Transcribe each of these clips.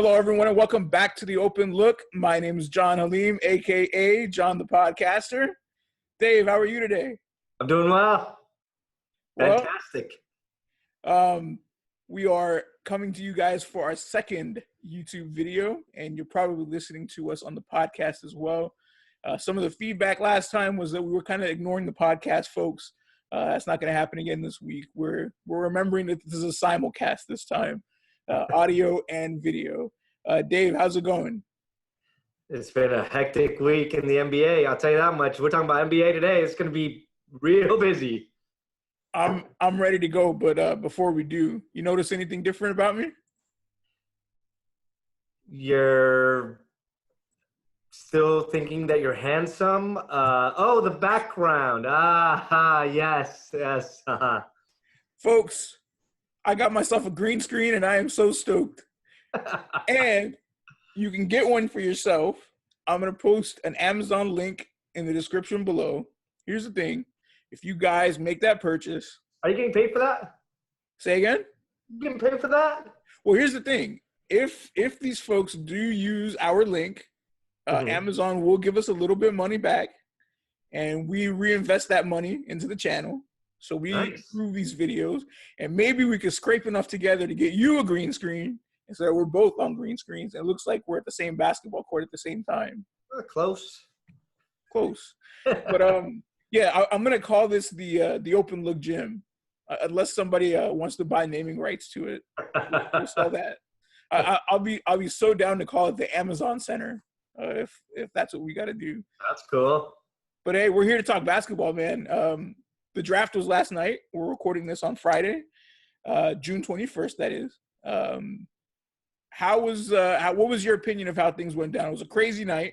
Hello, everyone, and welcome back to The Open Look. My name is John Halim, a.k.a. John the Podcaster. Dave, how are you today? I'm doing well. Fantastic. We are coming to you guys for our second YouTube video, and you're probably listening to us on the podcast as well. Some of the feedback last time was that we were kind of ignoring the podcast, folks. That's not going to happen again this week. We're remembering that this is a simulcast this time, audio and video. Dave, how's it going? It's been a hectic week in the NBA. I'll tell you that much. We're talking about NBA today. It's going to be real busy. I'm ready to go, but before we do, you notice anything different about me? You're still thinking that you're handsome? The background. Yes. Folks, I got myself a green screen, and I am so stoked. And you can get one for yourself. I'm going to post an Amazon link in the description below. Here's the thing. If you guys make that purchase. Are you getting paid for that? Say again? You getting paid for that? Well, here's the thing. If these folks do use our link, Amazon will give us a little bit of money back, and we reinvest that money into the channel. So we improve these videos, and maybe we could scrape enough together to get you a green screen, and so we're both on green screens. It looks like we're at the same basketball court at the same time. Close. But yeah, I'm gonna call this the Open Look Gym, unless somebody wants to buy naming rights to it. We'll sell that. I'll be so down to call it the Amazon Center if that's what we got to do. That's cool. But hey, we're here to talk basketball, man. The draft was last night. We're recording this on Friday, June 21st. That is. What was your opinion of how things went down? It was a crazy night.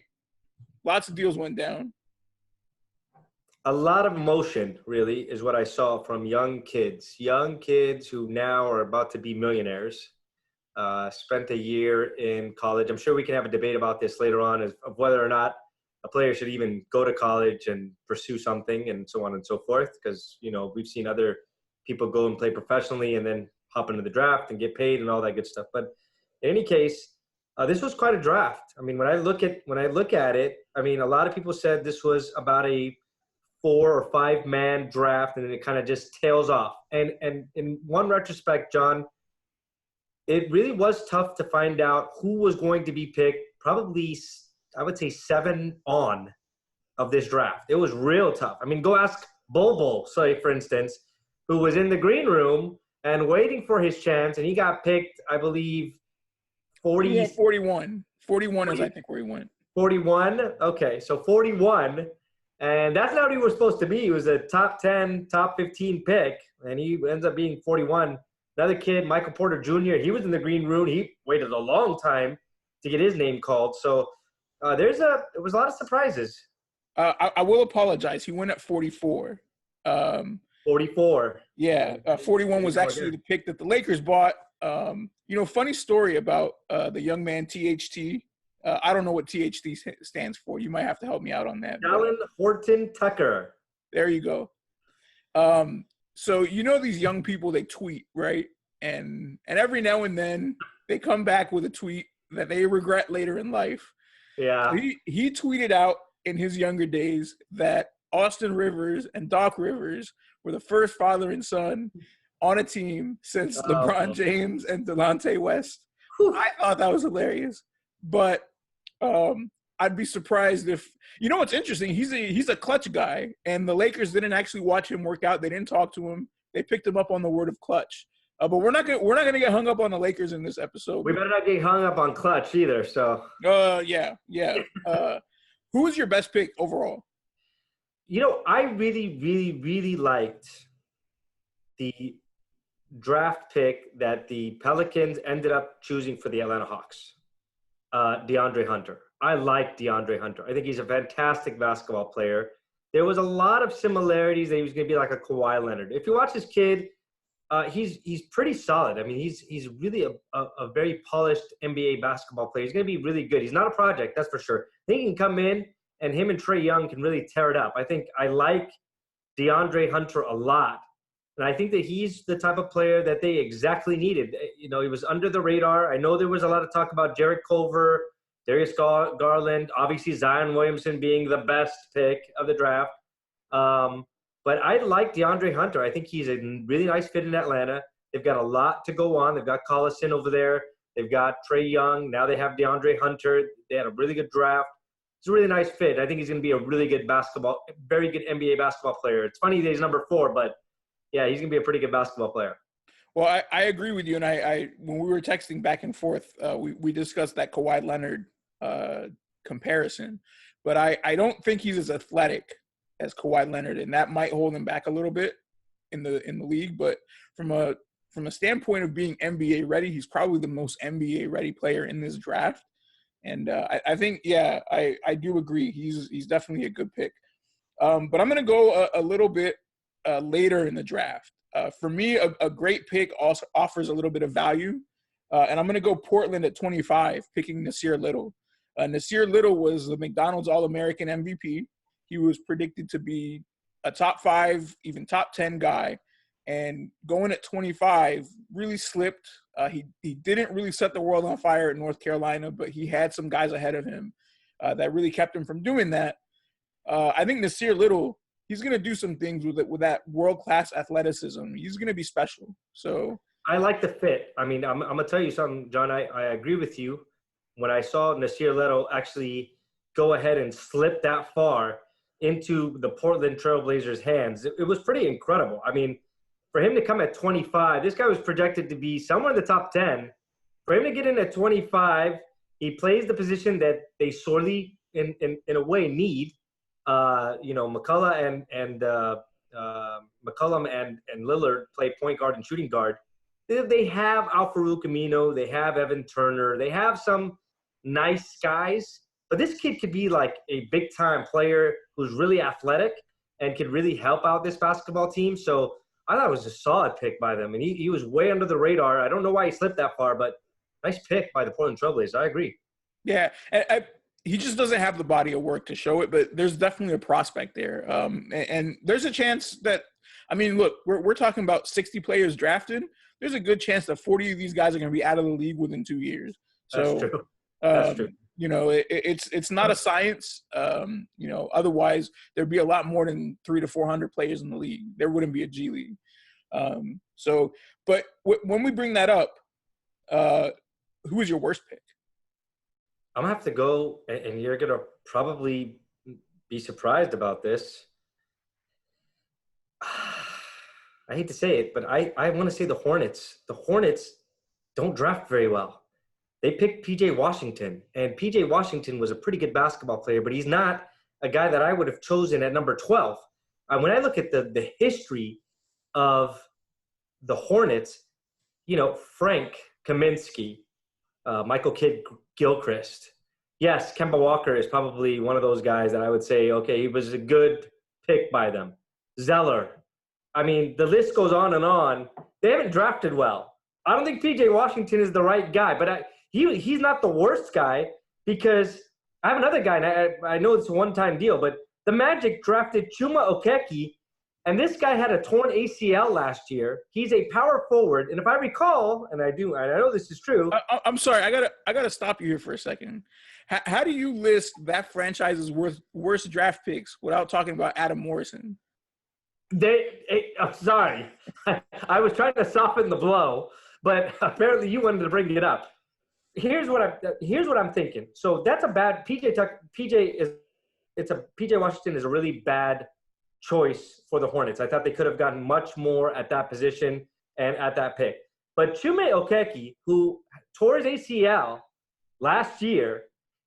Lots of deals went down. A lot of emotion, really, is what I saw from young kids who now are about to be millionaires. Spent a year in college. I'm sure we can have a debate about this later on of whether or not a player should even go to college and pursue something and so on and so forth. Because, we've seen other people go and play professionally and then hop into the draft and get paid and all that good stuff. But in any case, this was quite a draft. I mean, when I look at it, I mean, a lot of people said this was about a 4 or 5 man draft, and then it kind of just tails off. And in one retrospect, John, it really was tough to find out who was going to be picked. Probably, I would say 7 on of this draft. It was real tough. I mean, go ask Bol, for instance, who was in the green room and waiting for his chance, and he got picked, I believe, 41. 41 is, I think, where he went. 41? Okay, so 41. And that's not what he was supposed to be. He was a top 10, top 15 pick, and he ends up being 41. Another kid, Michael Porter Jr., he was in the green room. He waited a long time to get his name called. So there was a lot of surprises. I will apologize. He went at 44. 44. Yeah, 41 was actually the pick that the Lakers bought. Funny story about the young man THT. I don't know what THT stands for. You might have to help me out on that. Talen Horton-Tucker. There you go. So these young people, they tweet, right? And every now and then they come back with a tweet that they regret later in life. Yeah. So he tweeted out in his younger days that Austin Rivers and Doc Rivers were the first father and son on a team since LeBron James and Delonte West. I thought that was hilarious. But I'd be surprised if what's interesting. He's a clutch guy, and the Lakers didn't actually watch him work out. They didn't talk to him. They picked him up on the word of clutch. But we're not gonna get hung up on the Lakers in this episode. We better not get hung up on clutch either. So. Yeah. Who was your best pick overall? I really, really, really liked the draft pick that the Pelicans ended up choosing for the Atlanta Hawks. DeAndre Hunter. I like DeAndre Hunter. I think he's a fantastic basketball player. There was a lot of similarities that he was going to be like a Kawhi Leonard. If you watch this kid, he's pretty solid. I mean, he's really a very polished NBA basketball player. He's going to be really good. He's not a project, that's for sure. I think he can come in, and him and Trae Young can really tear it up. I think I like DeAndre Hunter a lot. And I think that he's the type of player that they exactly needed. You know, he was under the radar. I know there was a lot of talk about Jarrett Culver, Darius Garland, obviously Zion Williamson being the best pick of the draft. But I like DeAndre Hunter. I think he's a really nice fit in Atlanta. They've got a lot to go on. They've got Collison over there. They've got Trae Young. Now they have DeAndre Hunter. They had a really good draft. It's a really nice fit. I think he's going to be a really good very good NBA basketball player. It's funny that he's number 4, but yeah, he's going to be a pretty good basketball player. Well, I agree with you. And I when we were texting back and forth, we discussed that Kawhi Leonard comparison. But I don't think he's as athletic as Kawhi Leonard, and that might hold him back a little bit in the league. But from a standpoint of being NBA ready, he's probably the most NBA ready player in this draft. And I think, yeah, I do agree. He's definitely a good pick. But I'm going to go a little bit later in the draft. For me, a great pick also offers a little bit of value. And I'm going to go Portland at 25, picking Nasir Little. Nasir Little was the McDonald's All-American MVP. He was predicted to be a top 5, even top 10 guy. And going at 25 really slipped. He didn't really set the world on fire at North Carolina, but he had some guys ahead of him that really kept him from doing that. I think Nasir Little, he's going to do some things with that world-class athleticism. He's going to be special. So I like the fit. I mean, I'm going to tell you something, John. I agree with you. When I saw Nasir Little actually go ahead and slip that far into the Portland Trailblazers' hands, it was pretty incredible. I mean, for him to come at 25, this guy was projected to be somewhere in the top 10. For him to get in at 25, he plays the position that they sorely, in a way, need. McCollum and Lillard play point guard and shooting guard. They have Al-Farouq Amino. They have Evan Turner. They have some nice guys. But this kid could be like a big-time player who's really athletic and could really help out this basketball team. So I thought it was a solid pick by them. And he was way under the radar. I don't know why he slipped that far, but nice pick by the Portland Trailblazers. I agree. Yeah, he just doesn't have the body of work to show it, but there's definitely a prospect there. And there's a chance that, I mean, look, we're talking about 60 players drafted. There's a good chance that 40 of these guys are going to be out of the league within 2 years. So, that's true. That's true. You know, it's not a science. Otherwise there'd be a lot more than 300 to 400 players in the league. There wouldn't be a G League. But when we bring that up, who is your worst pick? I'm going to have to go, and you're going to probably be surprised about this. I hate to say it, but I want to say the Hornets. The Hornets don't draft very well. They picked P.J. Washington, and P.J. Washington was a pretty good basketball player, but he's not a guy that I would have chosen at number 12. When I look at the history of the Hornets, Frank Kaminsky, Michael Kidd-Gilchrist. Yes, Kemba Walker is probably one of those guys that I would say, okay, he was a good pick by them. Zeller. I mean, the list goes on and on. They haven't drafted well. I don't think P.J. Washington is the right guy, but he's not the worst guy because I have another guy, and I know it's a one-time deal, but the Magic drafted Chuma Okeke, and this guy had a torn ACL last year. He's a power forward, and if I recall, and I know this is true. I'm sorry, I gotta stop you here for a second. How do you list that franchise's worst draft picks without talking about Adam Morrison? I'm sorry, I was trying to soften the blow, but apparently you wanted to bring it up. Here's what I'm thinking. So that's a bad PJ Washington is a really bad choice for the Hornets. I thought they could have gotten much more at that position and at that pick. But Chuma Okeke, who tore his ACL last year,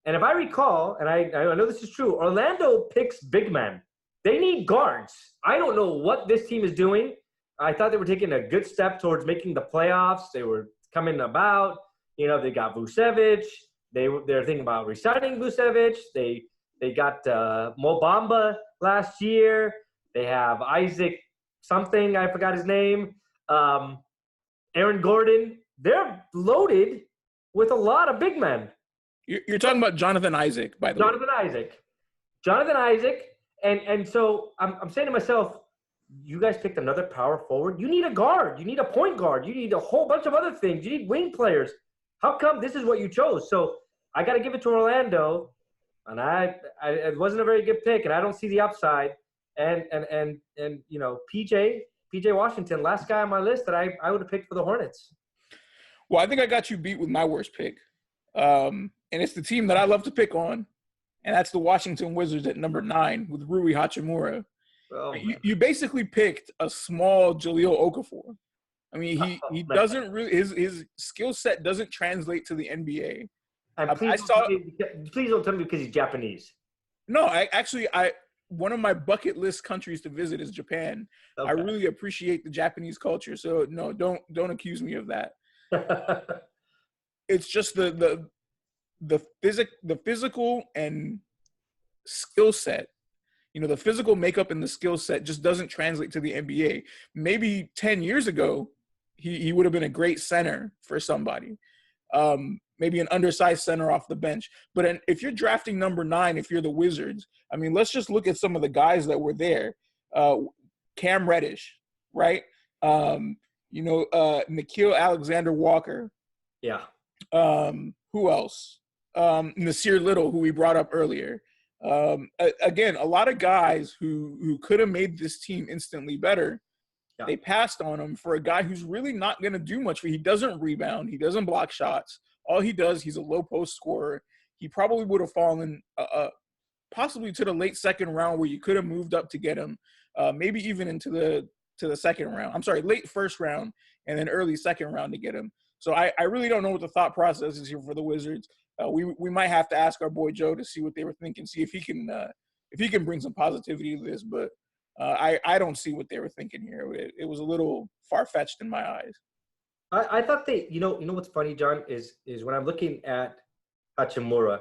and if I recall, and I know this is true, Orlando picks big men. They need guards. I don't know what this team is doing. I thought they were taking a good step towards making the playoffs. They were coming about. They got Vucevic. They're thinking about re-signing Vucevic. They got Mo Bamba last year. They have Isaac something. I forgot his name. Aaron Gordon. They're loaded with a lot of big men. You're talking about Jonathan Isaac, by the way. Jonathan Isaac. And so I'm saying to myself, you guys picked another power forward. You need a guard. You need a point guard. You need a whole bunch of other things. You need wing players. How come this is what you chose? So I got to give it to Orlando, and it wasn't a very good pick, and I don't see the upside. And you know, PJ Washington, last guy on my list that I would have picked for the Hornets. Well, I think I got you beat with my worst pick. And it's the team that I love to pick on, and that's the Washington Wizards at number 9 with Rui Hachimura. Oh, you basically picked a small Jahlil Okafor. I mean, he doesn't really – his skill set doesn't translate to the NBA. And please don't tell me because he's Japanese. No, one of my bucket list countries to visit is Japan. Okay. I really appreciate the Japanese culture, so no, don't accuse me of that. It's just the physical and skill set. You know, the physical makeup and the skill set just doesn't translate to the NBA. Maybe 10 years ago, he would have been a great center for somebody. Maybe an undersized center off the bench. But if you're drafting number 9, if you're the Wizards, I mean, let's just look at some of the guys that were there. Cam Reddish, right? Nickeil Alexander-Walker. Yeah. Who else? Nasir Little, who we brought up earlier. Again, a lot of guys who could have made this team instantly better. Yeah. They passed on him for a guy who's really not going to do much. He doesn't rebound. He doesn't block shots. All he does, he's a low post scorer. He probably would have fallen possibly to the late second round where you could have moved up to get him, maybe even into the second round. I'm sorry, late first round and then early second round to get him. So I really don't know what the thought process is here for the Wizards. We might have to ask our boy Joe to see what they were thinking, see if he can bring some positivity to this. But I don't see what they were thinking here. It was a little far-fetched in my eyes. I thought you know what's funny, John, is when I'm looking at Hachimura,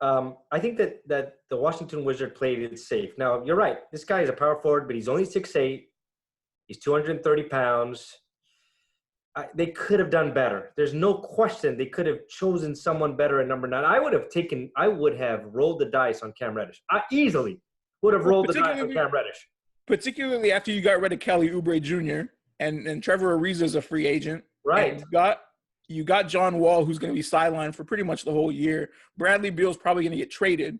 I think that the Washington Wizards played it safe. Now, you're right. This guy is a power forward, but he's only 6'8". He's 230 pounds. They could have done better. There's no question they could have chosen someone better at number 9. I would have rolled the dice on Cam Reddish. I easily would have rolled the dice on Cam Reddish. Particularly after you got rid of Kelly Oubre Jr. and Trevor Ariza is a free agent. Right. You got John Wall, who's going to be sidelined for pretty much the whole year. Bradley Beal's probably going to get traded.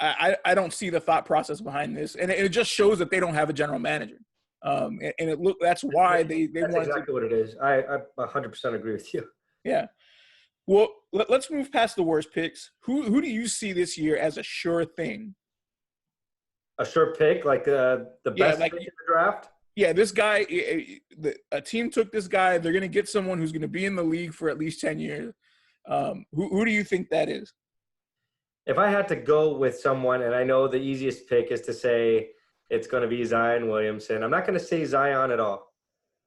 I don't see the thought process behind this. And it just shows that they don't have a general manager. That's why they That's wanted exactly what it is. I 100% agree with you. Yeah. Well, let's move past the worst picks. Who do you see this year as a sure thing? A sure pick, like the best pick in the draft? Yeah, this guy, a team took this guy. They're going to get someone who's going to be in the league for at least 10 years. Who do you think that is? If I had to go with someone, and I know the easiest pick is to say it's going to be Zion Williamson. I'm not going to say Zion at all.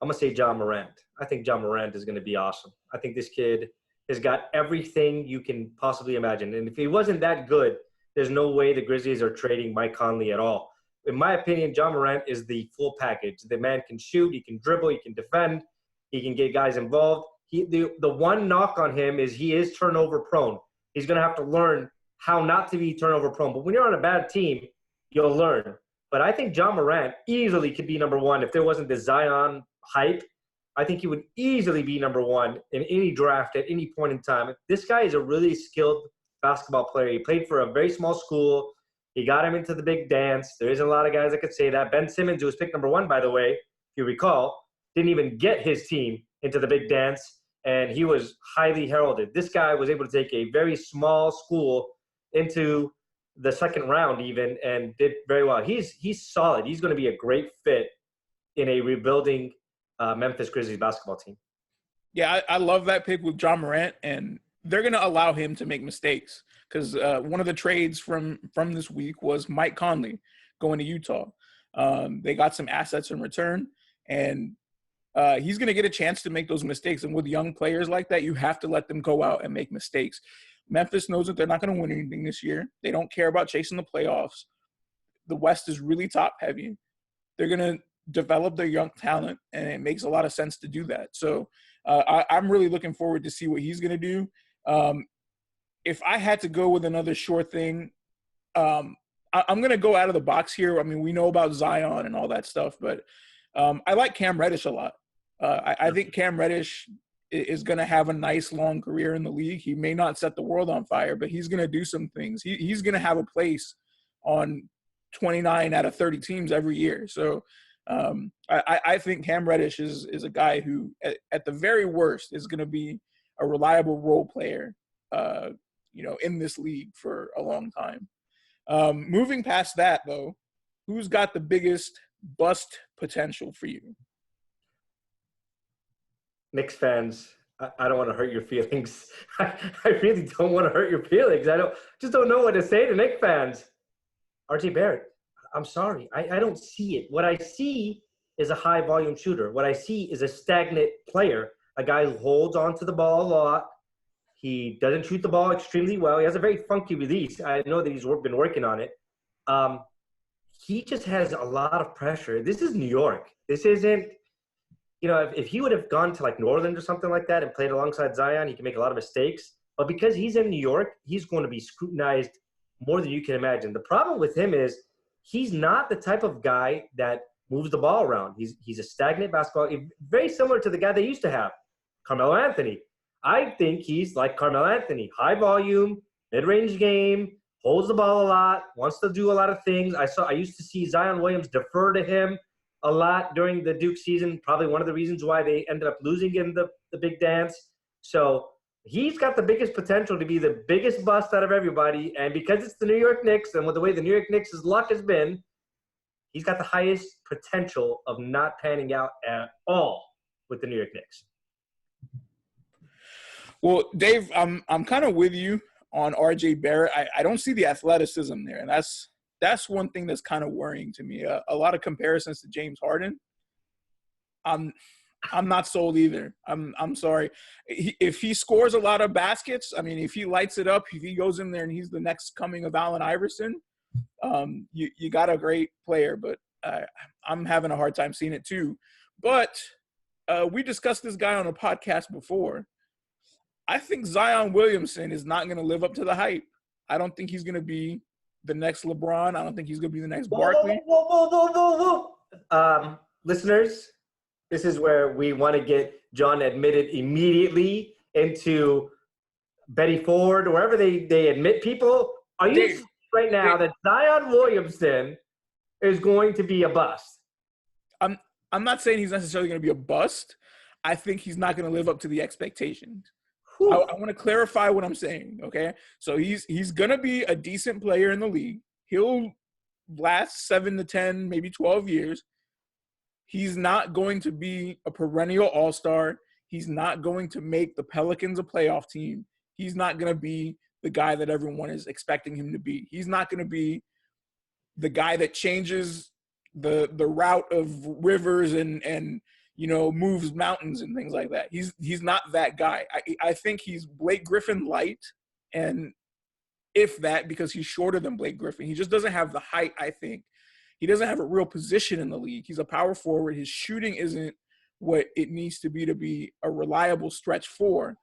I'm going to say John Morant. I think John Morant is going to be awesome. I think this kid has got everything you can possibly imagine. And if he wasn't that good, there's no way the Grizzlies are trading Mike Conley at all. In my opinion, John Morant is the full package. The man can shoot, he can dribble, he can defend, he can get guys involved. The one knock on him is he is turnover prone. He's going to have to learn how not to be turnover prone. But when you're on a bad team, you'll learn. But I think John Morant easily could be number 1 if there wasn't the Zion hype. I think he would easily be number 1 in any draft at any point in time. This guy is a really skilled basketball player. He played for a very small school. He got him into the big dance. There isn't a lot of guys that could say that. Ben Simmons, who was picked number 1, by the way, if you recall, didn't even get his team into the big dance, and he was highly heralded. This guy was able to take a very small school into the second round even and did very well. He's solid. He's going to be a great fit in a rebuilding Memphis Grizzlies basketball team. Yeah, I love that pick with John Morant, and they're going to allow him to make mistakes because one of the trades from this week was Mike Conley going to Utah. They got some assets in return, and he's going to get a chance to make those mistakes. And with young players like that, you have to let them go out and make mistakes. Memphis knows that they're not going to win anything this year. They don't care about chasing the playoffs. The West is really top-heavy. They're going to develop their young talent, and it makes a lot of sense to do that. So I'm really looking forward to see what he's going to do. If I had to go with another sure thing, I'm I'm going to go out of the box here. I mean, we know about Zion and all that stuff, but I like Cam Reddish a lot. I think Cam Reddish is going to have a nice long career in the league. He may not set the world on fire, but he's going to do some things. He's going to have a place on 29 out of 30 teams every year. So I think Cam Reddish is a guy who, at the very worst, is going to be a reliable role player, in this league for a long time. Moving past that, though, who's got the biggest bust potential for you? Knicks fans, I don't want to hurt your feelings. I really don't want to hurt your feelings. Just don't know what to say to Knicks fans. RJ Barrett, I'm sorry. I don't see it. What I see is a high-volume shooter. What I see is a stagnant player, a guy who holds onto the ball a lot. He doesn't shoot the ball extremely well. He has a very funky release. I know that he's been working on it. He just has a lot of pressure. This is New York. This isn't, if he would have gone to like New Orleans or something like that and played alongside Zion, he can make a lot of mistakes. But because he's in New York, he's going to be scrutinized more than you can imagine. The problem with him is he's not the type of guy that moves the ball around. He's a stagnant basketball, very similar to the guy they used to have, Carmelo Anthony. I think he's like Carmelo Anthony, high volume, mid-range game, holds the ball a lot, wants to do a lot of things. I used to see Zion Williams defer to him a lot during the Duke season, probably one of the reasons why they ended up losing in the big dance. So he's got the biggest potential to be the biggest bust out of everybody. And because it's the New York Knicks and with the way the New York Knicks' luck has been, he's got the highest potential of not panning out at all with the New York Knicks. Well, Dave, I'm kind of with you on RJ Barrett. I don't see the athleticism there, and that's one thing that's kind of worrying to me. A lot of comparisons to James Harden. I'm not sold either. I'm sorry. If he scores a lot of baskets, I mean, if he lights it up, if he goes in there and he's the next coming of Allen Iverson, you got a great player. But I'm having a hard time seeing it too. But we discussed this guy on a podcast before. I think Zion Williamson is not going to live up to the hype. I don't think he's going to be the next LeBron. I don't think he's going to be the next Barkley. Whoa. Listeners, this is where we want to get John admitted immediately into Betty Ford, wherever they admit people. Are you saying right now that Zion Williamson is going to be a bust? I'm not saying he's necessarily going to be a bust. I think he's not going to live up to the expectations. I want to clarify what I'm saying, okay? So he's going to be a decent player in the league. He'll last 7 to 10, maybe 12 years. He's not going to be a perennial all-star. He's not going to make the Pelicans a playoff team. He's not going to be the guy that everyone is expecting him to be. He's not going to be the guy that changes the route of rivers and moves mountains and things like that. He's not that guy. I think he's Blake Griffin light, and if that, because he's shorter than Blake Griffin. He just doesn't have the height, I think. He doesn't have a real position in the league. He's a power forward. His shooting isn't what it needs to be a reliable stretch four.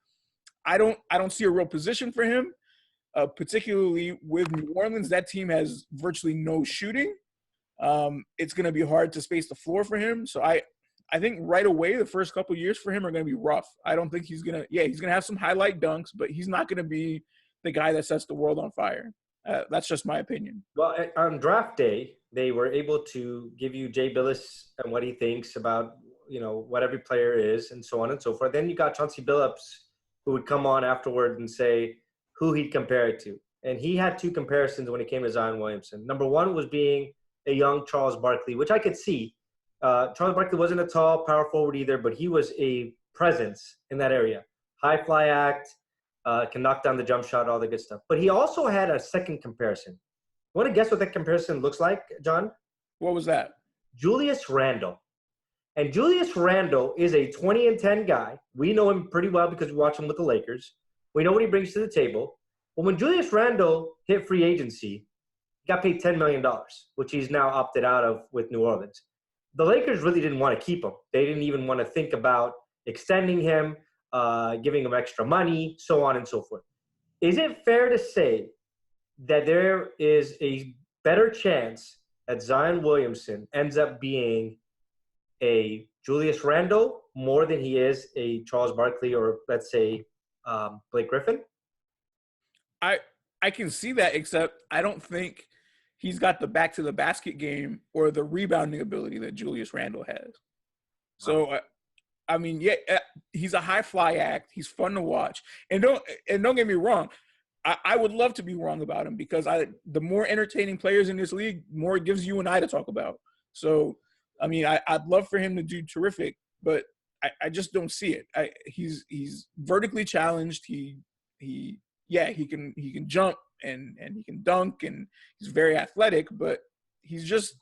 I don't see a real position for him, particularly with New Orleans. That team has virtually no shooting. It's going to be hard to space the floor for him. So I think right away the first couple of years for him are going to be rough. I don't think he's going to have some highlight dunks, but he's not going to be the guy that sets the world on fire. That's just my opinion. Well, on draft day, they were able to give you Jay Billis and what he thinks about, what every player is and so on and so forth. Then you got Chauncey Billups, who would come on afterward and say who he'd compare it to. And he had two comparisons when it came to Zion Williamson. Number one was being a young Charles Barkley, which I could see. Charles Barkley wasn't a tall power forward either, but he was a presence in that area. High fly act, can knock down the jump shot, all the good stuff. But he also had a second comparison. You want to guess what that comparison looks like, John? What was that? Julius Randle. And Julius Randle is a 20-10 guy. We know him pretty well because we watch him with the Lakers. We know what he brings to the table. But when Julius Randle hit free agency, he got paid $10 million, which he's now opted out of with New Orleans. The Lakers really didn't want to keep him. They didn't even want to think about extending him, giving him extra money, so on and so forth. Is it fair to say that there is a better chance that Zion Williamson ends up being a Julius Randle more than he is a Charles Barkley or, let's say, Blake Griffin? I can see that, except I don't think he's got the back to the basket game or the rebounding ability that Julius Randle has. So I mean, yeah, he's a high fly act. He's fun to watch, and don't get me wrong. I would love to be wrong about him because the more entertaining players in this league, more it gives you and I to talk about. So, I mean, I'd love for him to do terrific, but I just don't see it. He's vertically challenged. He can jump and he can dunk and he's very athletic, but he's just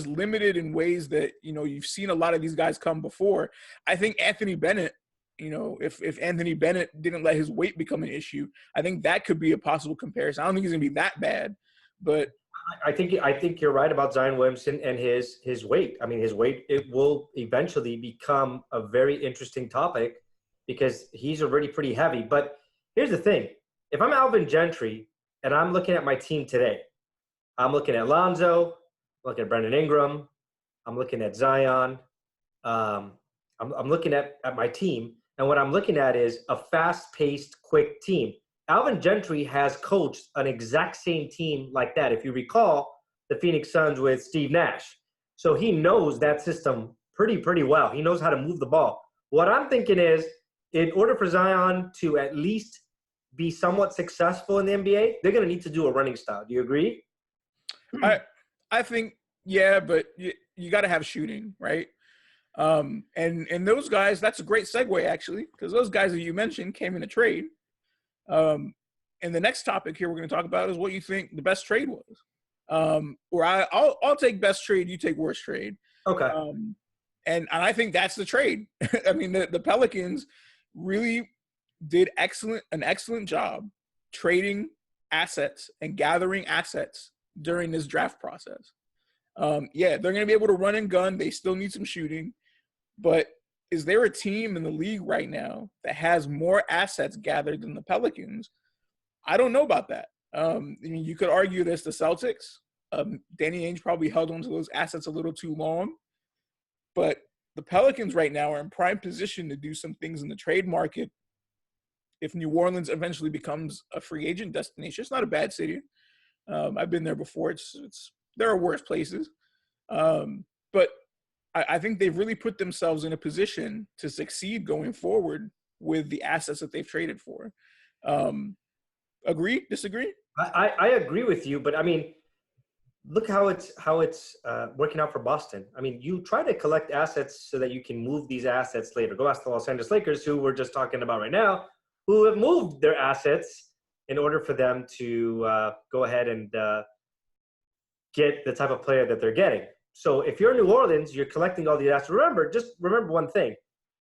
limited in ways that, you know, you've seen a lot of these guys come before. I think Anthony Bennett, you know, if Anthony Bennett didn't let his weight become an issue, I think that could be a possible comparison. I don't think he's gonna be that bad, but I think you're right about Zion Williamson and his weight. I mean, his weight, it will eventually become a very interesting topic because he's already pretty heavy. But here's the thing. If I'm Alvin Gentry and I'm looking at my team today, I'm looking at Lonzo, I'm looking at Brandon Ingram, I'm looking at Zion, I'm looking at my team, and what I'm looking at is a fast-paced, quick team. Alvin Gentry has coached an exact same team like that. If you recall, the Phoenix Suns with Steve Nash. So he knows that system pretty well. He knows how to move the ball. What I'm thinking is, in order for Zion to at least be somewhat successful in the NBA, they're going to need to do a running style. Do you agree? I think, yeah, but you got to have shooting, right? And those guys, that's a great segue actually, because those guys that you mentioned came in a trade. And the next topic here we're going to talk about is what you think the best trade was. Or I'll take best trade, you take worst trade. Okay. And I think that's the trade. I mean, the Pelicans really did an excellent job trading assets and gathering assets during this draft process. Yeah, they're going to be able to run and gun. They still need some shooting. But is there a team in the league right now that has more assets gathered than the Pelicans? I don't know about that. I mean, you could argue this the Celtics. Danny Ainge probably held on to those assets a little too long. But the Pelicans right now are in prime position to do some things in the trade market. If New Orleans eventually becomes a free agent destination, it's not a bad city. I've been there before. There are worse places. But I think they've really put themselves in a position to succeed going forward with the assets that they've traded for. Agree? Disagree? I agree with you, but I mean, look how it's working out for Boston. I mean, you try to collect assets so that you can move these assets later. Go ask the Los Angeles Lakers, who we're just talking about right now, who have moved their assets in order for them to go ahead and get the type of player that they're getting. So if you're in New Orleans, you're collecting all these assets. Remember one thing.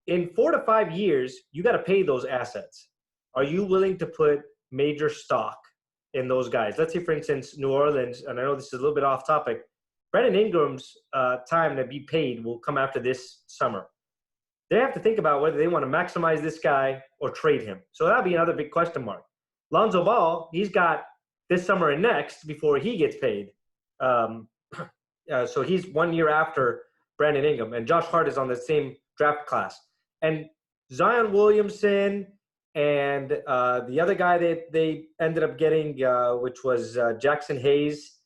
In 4 to 5 years, you got to pay those assets. Are you willing to put major stock in those guys? Let's say, for instance, New Orleans, and I know this is a little bit off topic, Brandon Ingram's time to be paid will come after this summer. They have to think about whether they want to maximize this guy or trade him. So that'll be another big question mark. Lonzo Ball, he's got this summer and next before he gets paid. So he's 1 year after Brandon Ingram, and Josh Hart is on the same draft class. And Zion Williamson and the other guy that they ended up getting, which was Jackson Hayes,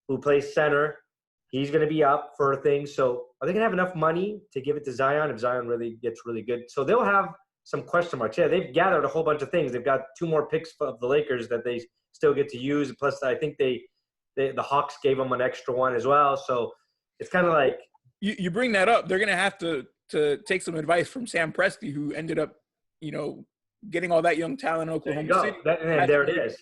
who plays center, he's going to be up for things. So are they going to have enough money to give it to Zion if Zion really gets really good? So they'll have some question marks. Yeah, they've gathered a whole bunch of things. They've got 2 more picks of the Lakers that they still get to use. Plus, I think the Hawks gave them an extra one as well. So it's kind of like – You bring that up. They're going to have to take some advice from Sam Presti, who ended up, getting all that young talent in Oklahoma City. There it is.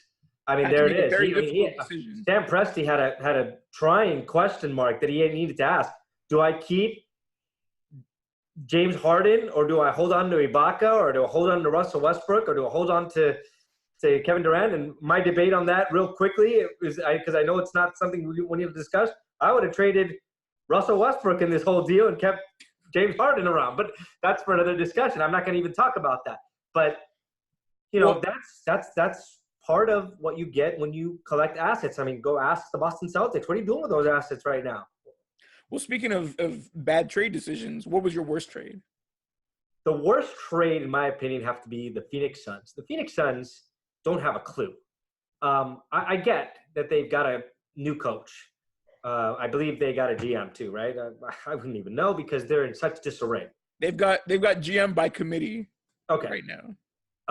I mean, there it is. Very difficult decision. Sam Presti had a trying question mark that he needed to ask. Do I keep James Harden, or do I hold on to Ibaka, or do I hold on to Russell Westbrook, or do I hold on to Kevin Durant? And my debate on that real quickly is because I know it's not something we need to discuss. I would have traded Russell Westbrook in this whole deal and kept James Harden around. But that's for another discussion. I'm not going to even talk about that. But, that's part of what you get when you collect assets. I mean, go ask the Boston Celtics. What are you doing with those assets right now? Well, speaking of bad trade decisions, what was your worst trade? The worst trade, in my opinion, have to be the Phoenix Suns. The Phoenix Suns don't have a clue. I get that they've got a new coach. I believe they got a GM too, right? I wouldn't even know because they're in such disarray. They've got GM by committee right now.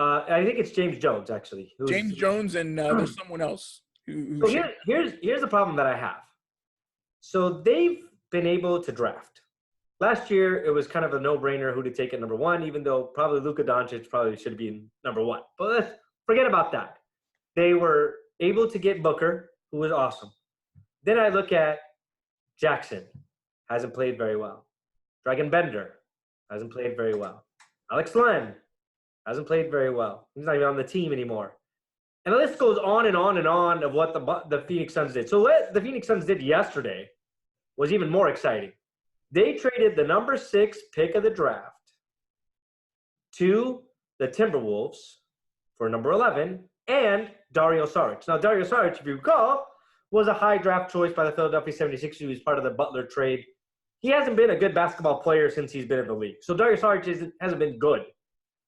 I think it's James Jones, actually. James Jones, and there's someone else. So here's the problem that I have. So they've been able to draft. Last year, it was kind of a no-brainer who to take at number one, even though probably Luka Doncic probably should be in number one. But let's forget about that. They were able to get Booker, who was awesome. Then I look at Jackson, hasn't played very well. Dragan Bender hasn't played very well. Alex Len hasn't played very well. He's not even on the team anymore. And the list goes on and on and on of what the Phoenix Suns did. So what the Phoenix Suns did yesterday was even more exciting. They traded the number 6 pick of the draft to the Timberwolves for number 11 and Dario Saric. Now, Dario Saric, if you recall, was a high draft choice by the Philadelphia 76ers. He was part of the Butler trade. He hasn't been a good basketball player since he's been in the league. So Dario Saric hasn't been good.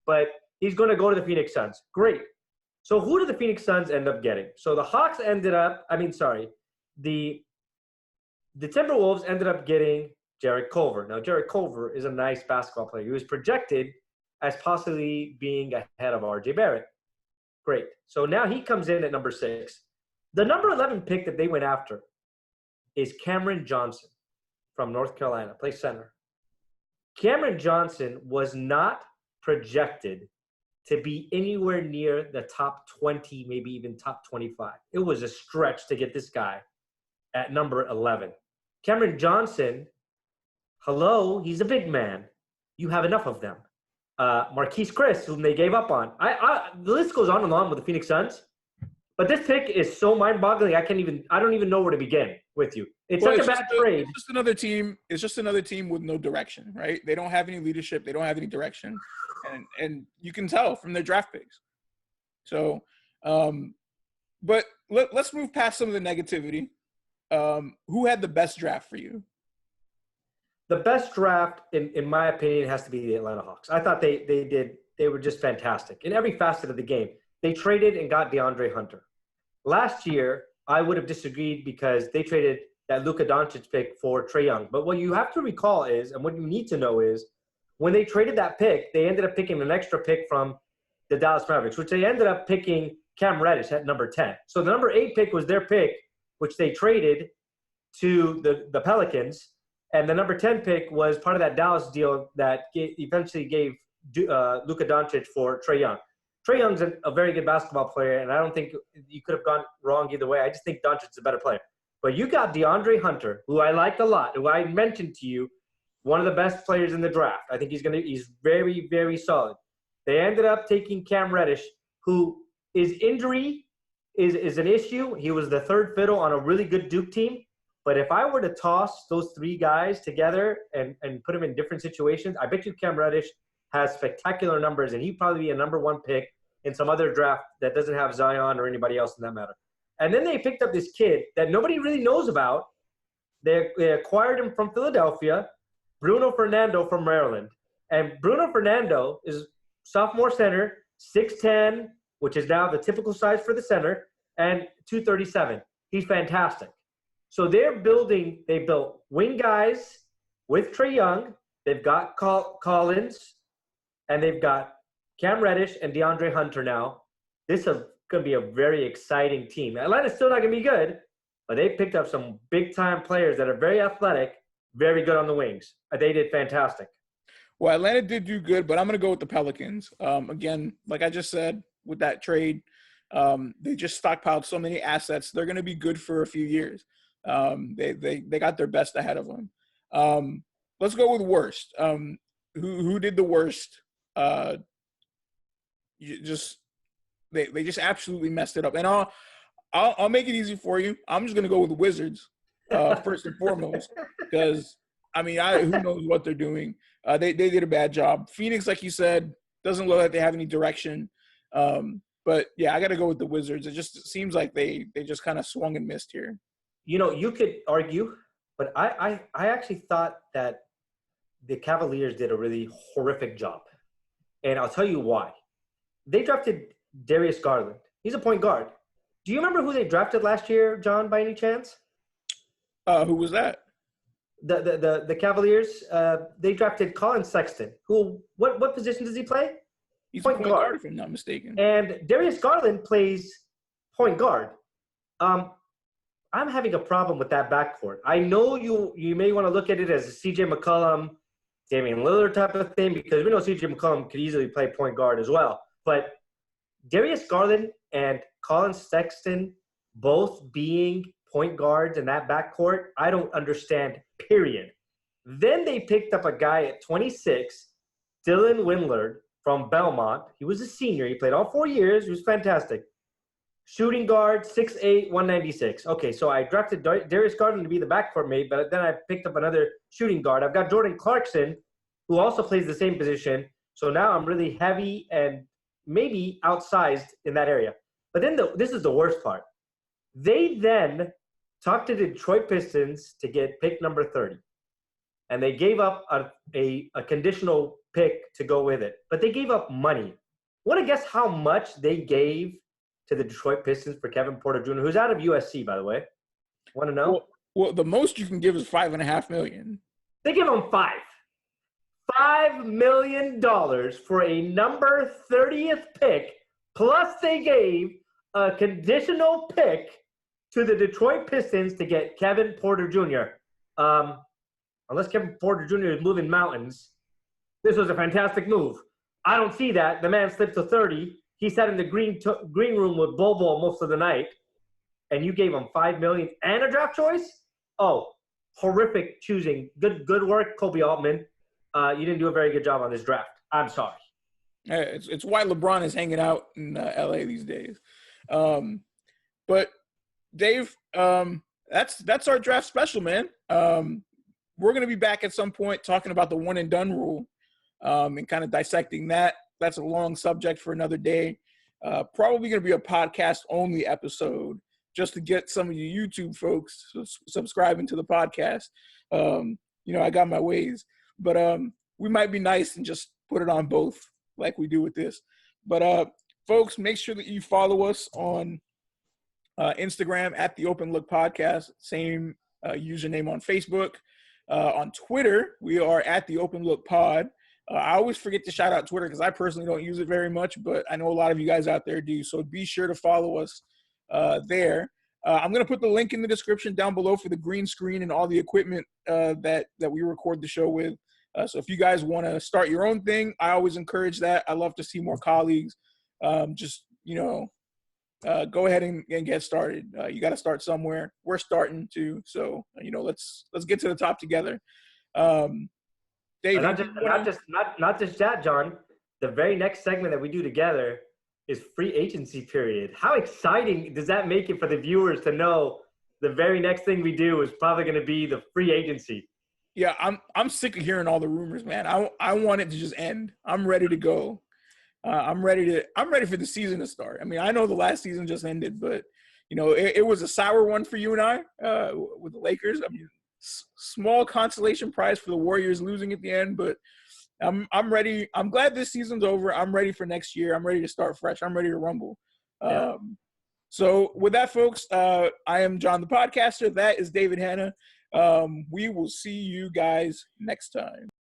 But he's going to go to the Phoenix Suns. Great. So who did the Phoenix Suns end up getting? So the Hawks ended up – the Timberwolves ended up getting Jarrett Culver. Now, Jarrett Culver is a nice basketball player. He was projected as possibly being ahead of R.J. Barrett. Great. So now he comes in at number 6. The number 11 pick that they went after is Cameron Johnson from North Carolina, plays center. Cameron Johnson was not projected to be anywhere near the top 20, maybe even top 25. It was a stretch to get this guy at number 11. Cameron Johnson, hello, he's a big man. You have enough of them. Marquise Chris, whom they gave up on. The list goes on and on with the Phoenix Suns. But this pick is so mind-boggling. I don't even know where to begin with you. It's such a bad trade. It's just another team. It's just another team with no direction, right? They don't have any leadership. They don't have any direction, and you can tell from their draft picks. So, but let's move past some of the negativity. Who had the best draft for you? The best draft, in my opinion, has to be the Atlanta Hawks. I thought they were just fantastic in every facet of the game. They traded and got DeAndre Hunter. Last year, I would have disagreed because they traded that Luka Doncic pick for Trae Young. But what you have to recall is, and what you need to know is, when they traded that pick, they ended up picking an extra pick from the Dallas Mavericks, which they ended up picking Cam Reddish at number 10. So the number 8 pick was their pick, which they traded to the Pelicans. And the number 10 pick was part of that Dallas deal that eventually gave Luka Doncic for Trae Young. Trae Young's a very good basketball player, and I don't think you could have gone wrong either way. I just think Doncic's a better player. But you got DeAndre Hunter, who I liked a lot, who I mentioned to you, one of the best players in the draft. I think he's very, very solid. They ended up taking Cam Reddish, who his injury is an issue. He was the third fiddle on a really good Duke team. But if I were to toss those 3 guys together and put them in different situations, I bet you Cam Reddish has spectacular numbers, and he'd probably be a number 1 pick in some other draft that doesn't have Zion or anybody else in that matter. And then they picked up this kid that nobody really knows about. They acquired him from Philadelphia, Bruno Fernando from Maryland. And Bruno Fernando is sophomore center, 6'10", which is now the typical size for the center, and 237. He's fantastic. So they built wing guys with Trae Young. They've got Collins, and they've got Cam Reddish and DeAndre Hunter now. This is going to be a very exciting team. Atlanta's still not going to be good, but they picked up some big-time players that are very athletic, very good on the wings. They did fantastic. Well, Atlanta did do good, but I'm going to go with the Pelicans. Again, like I just said, with that trade, they just stockpiled so many assets. They're going to be good for a few years. They got their best ahead of them. Let's go with worst. Who did the worst? They just absolutely messed it up. And I'll make it easy for you. I'm just gonna go with the Wizards first and foremost, because I mean, who knows what they're doing? They did a bad job. Phoenix, like you said, doesn't look like they have any direction. But yeah, I got to go with the Wizards. It just seems like they just kind of swung and missed here. You know, you could argue, but I actually thought that the Cavaliers did a really horrific job. And I'll tell you why. They drafted Darius Garland. He's a point guard. Do you remember who they drafted last year, John, by any chance? Who was that? The Cavaliers, they drafted Colin Sexton. What position does he play? He's point guard, if I'm not mistaken. And Darius Garland plays point guard. I'm having a problem with that backcourt. I know you may want to look at it as a C.J. McCollum, Damian Lillard type of thing, because we know C.J. McCollum could easily play point guard as well. But Darius Garland and Colin Sexton both being point guards in that backcourt, I don't understand, period. Then they picked up a guy at 26, Dylan Windler from Belmont. He was a senior. He played all 4 years. He was fantastic. Shooting guard, 6'8", 196. Okay, so I drafted Darius Garland to be the backcourt mate, but then I picked up another shooting guard. I've got Jordan Clarkson, who also plays the same position. So now I'm really heavy and maybe outsized in that area. But then this is the worst part. They then talked to the Detroit Pistons to get pick number 30. And they gave up a conditional pick to go with it. But they gave up money. Want to guess how much they gave to the Detroit Pistons for Kevin Porter Jr., who's out of USC, by the way? Want to know? Well, the most you can give is $5.5 million. They give him $5 million for a number 30th pick, plus they gave a conditional pick to the Detroit Pistons to get Kevin Porter Jr. Unless Kevin Porter Jr. is moving mountains, this was a fantastic move. I don't see that. The man slipped to 30. He sat in the green room with Bobo most of the night, and you gave him $5 million and a draft choice? Oh, horrific choosing. Good work, Kobe Altman. You didn't do a very good job on this draft. I'm sorry. It's why LeBron is hanging out in L.A. these days. But Dave, that's our draft special, man. We're going to be back at some point talking about the one and done rule and kind of dissecting that. That's a long subject for another day. Probably going to be a podcast only episode just to get some of you YouTube folks subscribing to the podcast. I got my ways, but we might be nice and just put it on both like we do with this. But folks, make sure that you follow us on Instagram at the Open Look Podcast, same username on Facebook. On Twitter, we are at the Open Look Pod. I always forget to shout out Twitter because I personally don't use it very much, but I know a lot of you guys out there do. So be sure to follow us there. I'm going to put the link in the description down below for the green screen and all the equipment that we record the show with. So if you guys want to start your own thing, I always encourage that. I love to see more colleagues. Go ahead and get started. You got to start somewhere. We're starting to, so let's get to the top together. Dave, not just that, John. The very next segment that we do together is free agency period. How exciting does that make it for the viewers to know the very next thing we do is probably going to be the free agency? Yeah, I'm sick of hearing all the rumors, man. I want it to just end. I'm ready to go. I'm ready for the season to start. I mean, I know the last season just ended, but it was a sour one for you and I with the Lakers. I mean, small consolation prize for the Warriors losing at the end, but I'm ready. I'm glad this season's over. I'm ready for next year. I'm ready to start fresh. I'm ready to rumble. Yeah. So with that, folks, I am John the Podcaster. That is David Hanna. We will see you guys next time.